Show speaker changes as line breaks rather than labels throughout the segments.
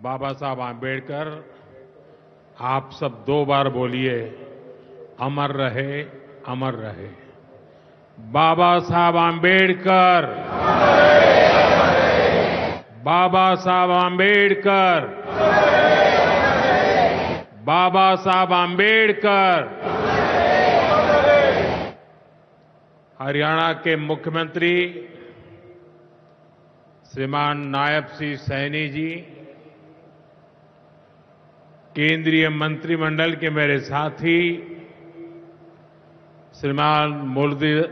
बाबा साहब आंबेडकर, आप सब 2 बार बोलिए, अमर रहे, अमर रहे। बाबा साहब आंबेडकर, बाबा साहब आंबेडकर, बाबा साहब आंबेडकर। हरियाणा के मुख्यमंत्री श्रीमान नायब सिंह सैनी जी, केंद्रीय मंत्रिमंडल के मेरे साथी श्रीमान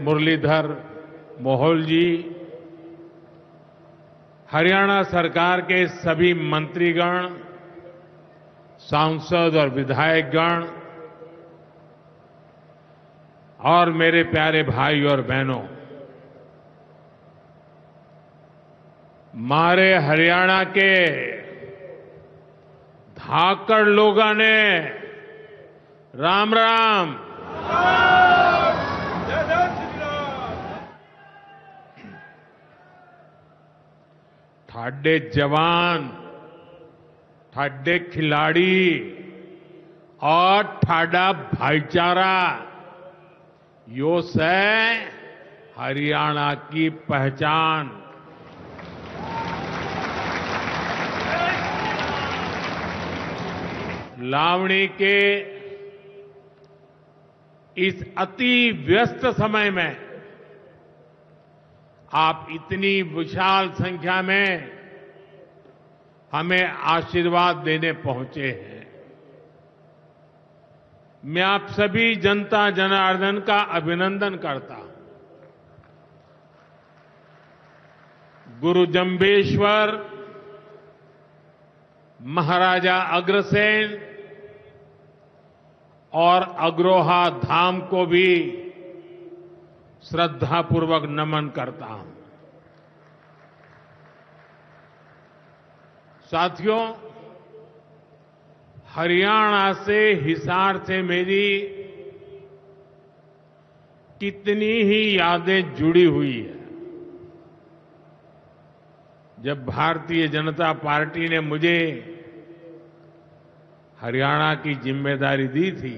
मुरलीधर मोहोल जी, हरियाणा सरकार के सभी मंत्रीगण, सांसद और विधायकगण और मेरे प्यारे भाई और बहनों, मारे हरियाणा के धाकड़ लोगों ने राम राम। ठाडे जवान, ठाडे खिलाड़ी और ठाडा भाईचारा, यो से हरियाणा की पहचान। लावणी के इस अति व्यस्त समय में आप इतनी विशाल संख्या में हमें आशीर्वाद देने पहुंचे हैं। मैं आप सभी जनता जनार्दन का अभिनंदन करता हूं। गुरु जंबेश्वर, महाराजा अग्रसेन और अग्रोहा धाम को भी श्रद्धापूर्वक नमन करता हूं। साथियों, हरियाणा से, हिसार से मेरी कितनी ही यादें जुड़ी हुई है। जब भारतीय जनता पार्टी ने मुझे हरियाणा की जिम्मेदारी दी थी,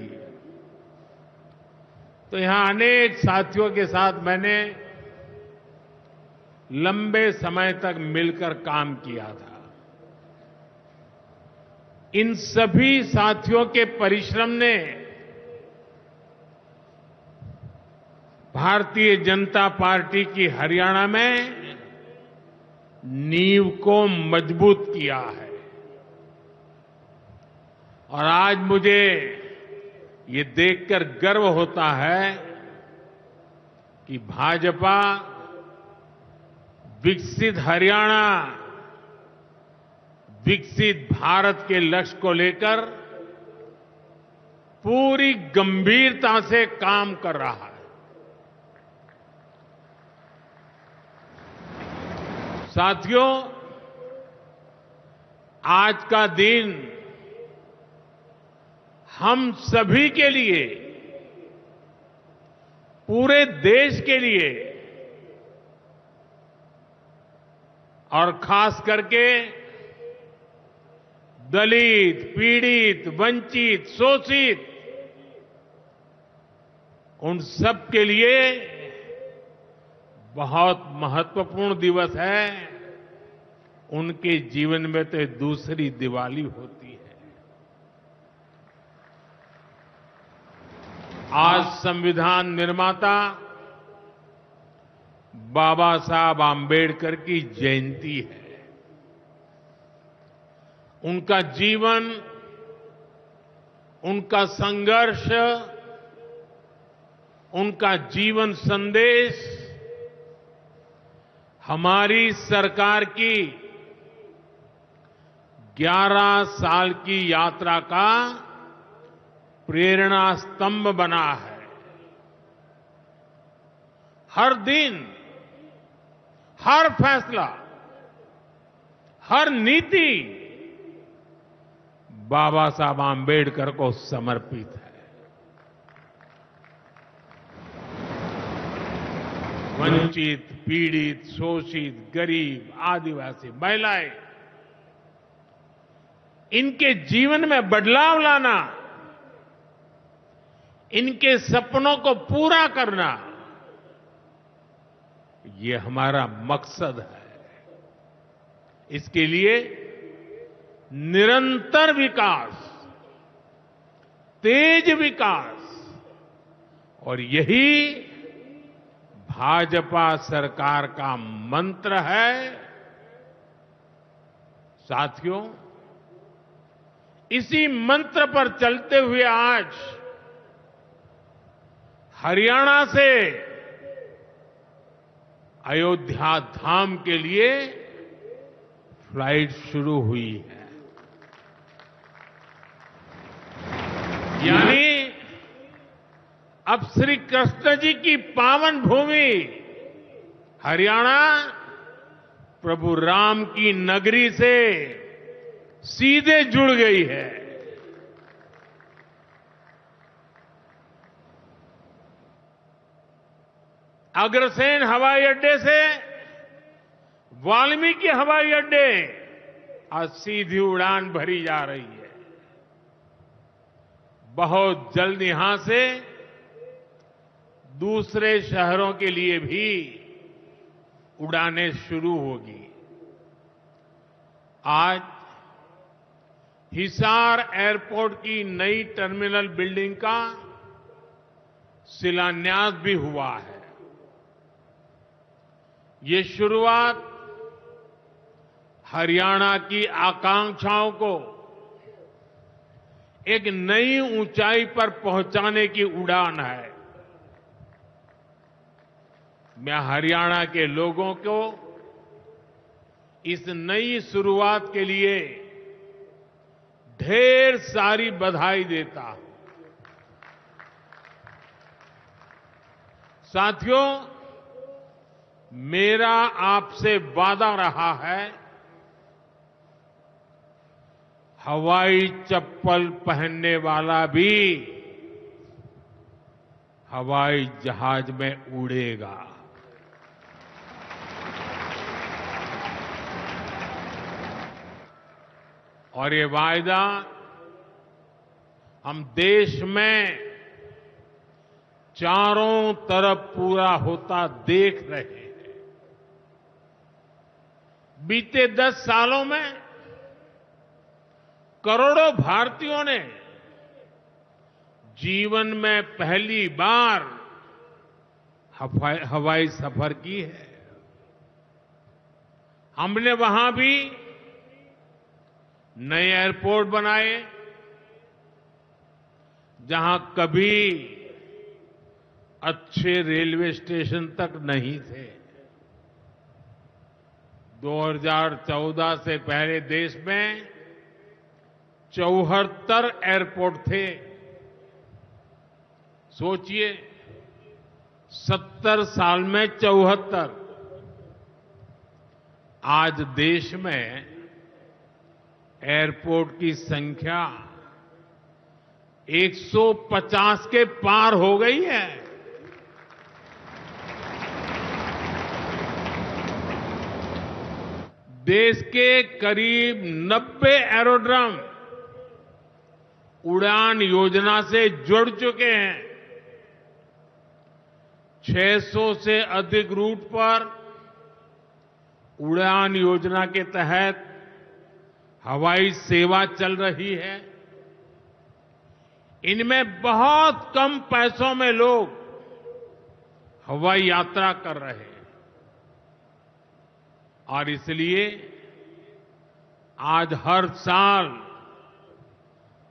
तो यहां अनेक साथियों के साथ मैंने लंबे समय तक मिलकर काम किया था। इन सभी साथियों के परिश्रम ने भारतीय जनता पार्टी की हरियाणा में नींव को मजबूत किया है। और आज मुझे ये देखकर गर्व होता है कि भाजपा विकसित हरियाणा, विकसित भारत के लक्ष्य को लेकर पूरी गंभीरता से काम कर रहा है। साथियों, आज का दिन हम सभी के लिए, पूरे देश के लिए और खास करके दलित, पीड़ित, वंचित, शोषित, उन सब के लिए बहुत महत्वपूर्ण दिवस है। उनके जीवन में तो दूसरी दिवाली होती है। आज संविधान निर्माता बाबा साहब आंबेडकर की जयंती है। उनका जीवन, उनका संघर्ष, उनका जीवन संदेश हमारी सरकार की 11 साल की यात्रा का प्रेरणा स्तंभ बना है। हर दिन, हर फैसला, हर नीति बाबा साहब आंबेडकर को समर्पित है। वंचित, पीड़ित, शोषित, गरीब, आदिवासी, महिलाएं, इनके जीवन में बदलाव लाना, इनके सपनों को पूरा करना, ये हमारा मकसद है। इसके लिए निरंतर विकास, तेज विकास, और यही भाजपा सरकार का मंत्र है। साथियों, इसी मंत्र पर चलते हुए आज हरियाणा से अयोध्या धाम के लिए फ्लाइट शुरू हुई है। यानी अब श्री कृष्ण जी की पावन भूमि हरियाणा प्रभु राम की नगरी से सीधे जुड़ गई है। अग्रसेन हवाई अड्डे से वाल्मीकि हवाई अड्डे आज सीधी उड़ान भरी जा रही है। बहुत जल्द यहां से दूसरे शहरों के लिए भी उड़ानें शुरू होगी। आज हिसार एयरपोर्ट की नई टर्मिनल बिल्डिंग का शिलान्यास भी हुआ है। ये शुरुआत हरियाणा की आकांक्षाओं को एक नई ऊंचाई पर पहुंचाने की उड़ान है। मैं हरियाणा के लोगों को इस नई शुरुआत के लिए ढेर सारी बधाई देता हूं। साथियों, मेरा आपसे वादा रहा है, हवाई चप्पल पहनने वाला भी हवाई जहाज में उड़ेगा। और ये वायदा हम देश में चारों तरफ पूरा होता देख रहे हैं। बीते 10 सालों में करोड़ों भारतीयों ने जीवन में पहली बार हवाई सफर की है। हमने वहां भी नए एयरपोर्ट बनाए, जहां कभी अच्छे रेलवे स्टेशन तक नहीं थे। 2014 से पहले देश में 74 एयरपोर्ट थे। सोचिए, 70 साल में 74। आज देश में एयरपोर्ट की संख्या 150 के पार हो गई है। देश के करीब 90 एरोड्रम उड़ान योजना से जुड़ चुके हैं। 600 से अधिक रूट पर उड़ान योजना के तहत हवाई सेवा चल रही है। इनमें बहुत कम पैसों में लोग हवाई यात्रा कर रहे हैं, और इसलिए आज हर साल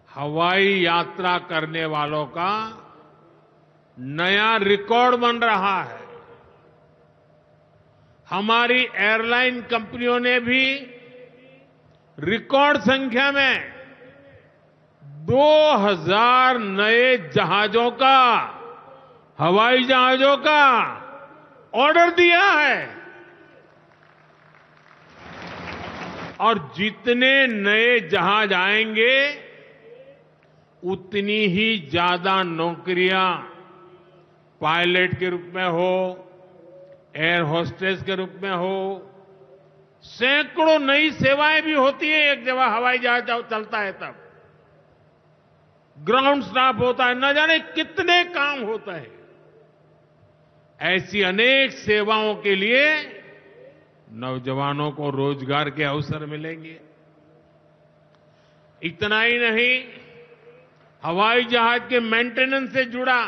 हवाई यात्रा करने वालों का नया रिकॉर्ड बन रहा है। हमारी एयरलाइन कंपनियों ने भी रिकॉर्ड संख्या में 2000 नए जहाजों का, हवाई जहाजों का ऑर्डर दिया है। और जितने नए जहाज आएंगे, उतनी ही ज्यादा नौकरियां पायलट के रूप में हो, एयर होस्टेस के रूप में हो, सैकड़ों नई सेवाएं भी होती है एक जगह हवाई जहाज चलता है तब ग्राउंड स्टाफ होता है, न जाने कितने काम होते हैं। ऐसी अनेक सेवाओं के लिए नौजवानों को रोजगार के अवसर मिलेंगे। इतना ही नहीं, हवाई जहाज के मेंटेनेंस से जुड़ा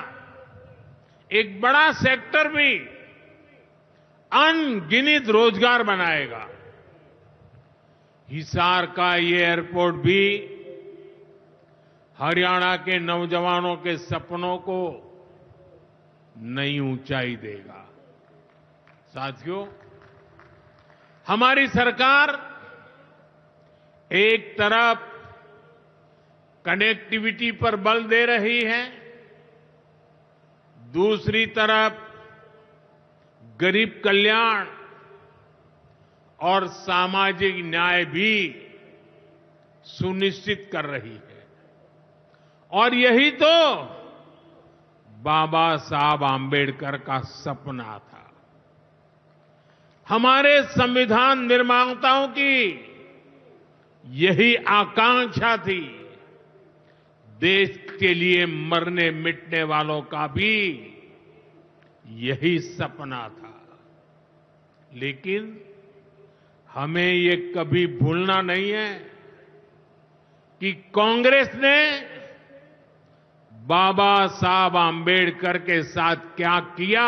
एक बड़ा सेक्टर भी अनगिनत रोजगार बनाएगा। हिसार का ये एयरपोर्ट भी हरियाणा के नौजवानों के सपनों को नई ऊंचाई देगा। साथियों, हमारी सरकार एक तरफ कनेक्टिविटी पर बल दे रही है, दूसरी तरफ गरीब कल्याण और सामाजिक न्याय भी सुनिश्चित कर रही है। और यही तो बाबा साहब आंबेडकर का सपना था। हमारे संविधान निर्माताओं की यही आकांक्षा थी। देश के लिए मरने मिटने वालों का भी यही सपना था। लेकिन हमें ये कभी भूलना नहीं है कि कांग्रेस ने बाबा साहब आंबेडकर के साथ क्या किया,